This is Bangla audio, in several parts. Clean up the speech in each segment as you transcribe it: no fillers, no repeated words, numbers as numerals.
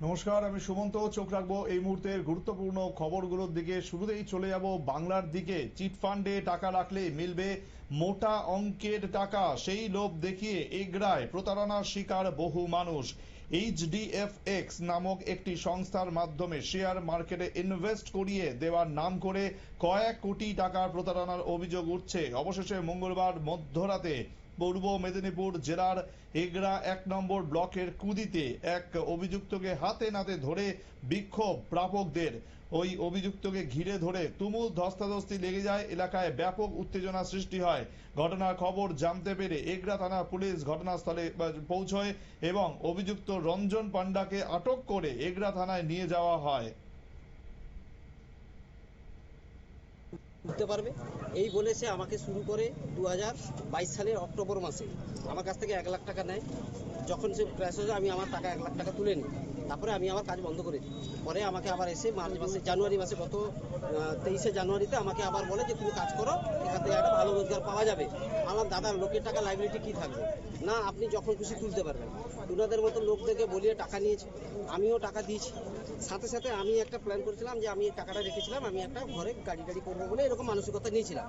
নমস্কার, আমি সুমন্ত। চোখ রাখবো এই মুহূর্তের গুরুত্বপূর্ণ খবরগুলোর দিকে। শুরুতেই চলে যাব বাংলার দিকে। চিটফান্ডে টাকা রাখলে মিলবে মোটা অঙ্কের টাকা, সেই লোভ দেখিয়ে এগরায় প্রতারণার শিকার বহু মানুষ। এইচডিএফএক্স নামক একটি সংস্থার মাধ্যমে শেয়ার মার্কেটে ইনভেস্ট করিয়ে দেওয়ার নাম করে কয়েক কোটি টাকার প্রতারণার অভিযোগ উঠছে। অবশেষে মঙ্গলবার মধ্যরাতে পূর্ব মেদিনীপুর জেলার এগরা 1 নম্বর ব্লকের কুদিতে এক অভিযুক্তকে হাতে নাতে ধরে বিক্ষোভ প্রাপকদের। ওই অভিযুক্তকে ঘিরে ধরে তুমুল ধস্তাধস্তি লেগে যায়, এলাকায় ব্যাপক উত্তেজনা সৃষ্টি হয়। ঘটনার খবর জানতে পেরে এগরা থানা পুলিশ ঘটনাস্থলে পৌঁছয় এবং অভিযুক্ত রঞ্জন পান্ডাকে আটক করে এগরা থানায় নিয়ে যাওয়া হয়। বুঝতে পারবে এই বলে সে আমাকে শুরু করে 2022 সালের অক্টোবর মাসে আমার কাছ থেকে 1 লাখ টাকা নেয়। যখন সে ক্র্যাশ হয়ে যায় আমি আমার টাকা 1 লাখ টাকা তুলে নিই। তারপরে আমি আমার কাজ বন্ধ করে দিই। পরে আমাকে আবার এসে মার্চ মাসে জানুয়ারি মাসে গত 23শে জানুয়ারিতে আমাকে আবার বলে যে তুমি কাজ করো, এখান থেকে একটা ভালো রোজগার পাওয়া যাবে। আমার দাদার লোকের টাকা লাইবিলিটি কী থাকবে না, আপনি যখন খুশি তুলতে পারবেন। ওনাদের মতো লোকদেরকে বলিয়ে টাকা নিয়েছে, আমিও টাকা দিয়েছি। সাথে সাথে আমি একটা প্ল্যান করেছিলাম যে আমি এই টাকাটা রেখেছিলাম, আমি একটা ঘরে গাড়ি টাড়ি করবো বলে এরকম মানসিকতা নিয়েছিলাম।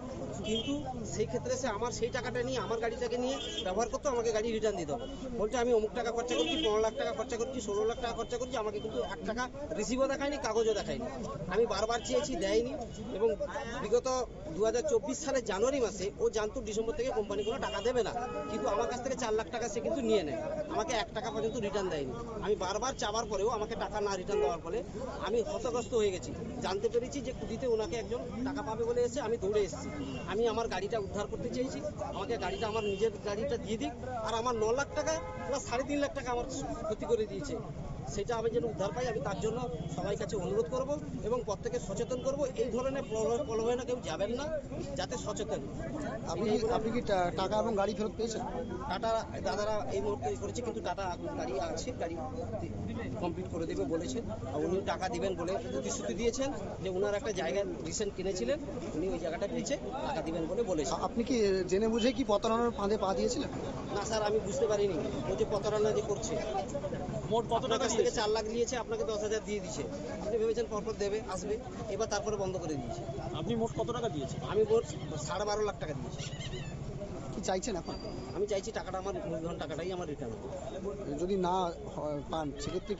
কিন্তু সেই ক্ষেত্রে সে আমার সেই টাকাটা নিয়ে আমার গাড়িটাকে নিয়ে ব্যবহার করতো, আমাকে গাড়ি রিটার্ন দিতে হবে। বলছে আমি অমুক টাকা খরচা করছি, 15 লাখ টাকা খরচা করছি, 16 লাখ টাকা খরচা করছি। আমাকে কিন্তু 1 টাকা রিসিভও দেখায়নি, কাগজও দেখায়নি। আমি বারবার চেয়েছি, দেয়নি। এবং বিগত 2024 সালের জানুয়ারি মাসে ও জানতো ডিসেম্বর থেকে কোম্পানি কোনো টাকা দেবে না, কিন্তু আমার কাছ থেকে 4 লাখ টাকা সে কিন্তু নিয়ে নেয়। আমাকে 1 টাকা পর্যন্ত রিটার্ন দেয়নি। আমি বারবার চাওয়ার পরেও আমাকে টাকা না রিটার্ন দেওয়ার ফলে আমি হতগ্রস্ত হয়ে গেছি। জানতে পেরেছি যে কুদিতে ওনাকে একজন টাকা পাবে বলে এসে আমি দৌড়ে এসেছি। আমি আমার গাড়িটা উদ্ধার করতে চেয়েছি, আমাকে গাড়িটা আমার নিজের গাড়িটা দিয়ে দিক। আর আমার 9 লাখ টাকা প্লাস 3.5 লাখ টাকা আমার ক্ষতি করে দিয়েছে, সেটা আমি যেন উদ্ধার পাই। আমি তার জন্য সবাই কাছে অনুরোধ করব এবং প্রত্যেকে সচেতন করব, এই ধরনের প্রলোভনে কেউ যাবেন না, যাতে সচেতন। আপনি কি টাকা এবং গাড়ি ফেরত পেয়েছেন? টাটা দাদারা এই মুহূর্তে করেছে, কিন্তু টাটা গাড়ি আছে, গাড়ি কমপ্লিট করে দেবে বলেছে। আর উনি টাকা দিবেন বলে প্রতিশ্রুতি দিয়েছেন যে ওনার একটা জায়গা রিসেন্ট কিনেছিলেন, উনি ওই জায়গাটা পেয়েছে, টাকা দিবেন বলে বলেছে। আপনি কি জেনে বুঝে কি প্রতারণার ফাঁদে পা দিয়েছিলেন? না স্যার, আমি বুঝতে পারিনি ও যে প্রতারণা যে করছে। মোট কত টাকা থেকে 4 লাখ নিয়েছে, আপনাকে 10,000 দিয়ে দিয়েছে। আপনি ভেবেছেন পরপর দেবে, আসবে, এবার তারপরে বন্ধ করে দিয়েছে। আপনি মোট কত টাকা দিয়েছেন? আমি মোট 12.5 লাখ টাকা দিয়েছি। কি চাইছেন এখন? আমি চাইছি টাকাটা আমার মূলধন টাকাটাই আমার রিটার্ন হবে। যদি না পান সেক্ষেত্রে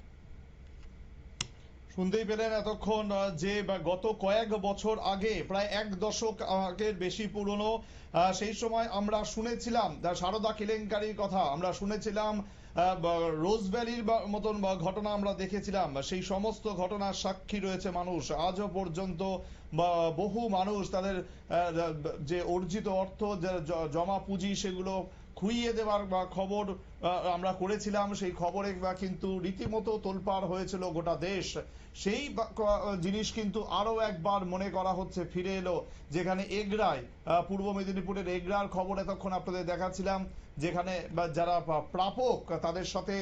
শুনতেই পেলেন এতক্ষণ যে গত কয়েক বছর আগে, প্রায় 1 দশক আগের বেশি পুরনো, সেই সময় আমরা শুনেছিলাম সারদা কেলেঙ্কারির কথা, আমরা শুনেছিলাম রোজভ্যালির মতন ঘটনা আমরা দেখেছিলাম। সেই সমস্ত ঘটনার সাক্ষী রয়েছে মানুষ আজও পর্যন্ত। বহু মানুষ তাদের যে অর্জিত অর্থ, জমা পুঁজি, সেগুলো খুইয়ে দেওয়ার খবর আমরা করেছিলাম। সেই খবরে কিন্তু রীতিমতো তোলপাড় হয়েছিল গোটা দেশ। সেই জিনিস কিন্তু আরো একবার মনে করা হচ্ছে, ফিরে এলো, যেখানে এগরায়, পূর্ব মেদিনীপুরের এগরার খবর এতক্ষণ আপনাদের দেখাচ্ছিলাম, যেখানে যারা প্রাপক তাদের সাথে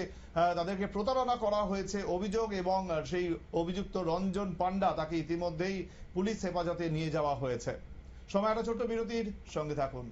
তাদেরকে প্রতারণা করা হয়েছে অভিযোগ, এবং সেই অভিযুক্ত রঞ্জন পান্ডা, তাকে ইতিমধ্যেই পুলিশ হেফাজতে নিয়ে যাওয়া হয়েছে। সময় একটা ছোট্ট বিরতির, সঙ্গে থাকুন।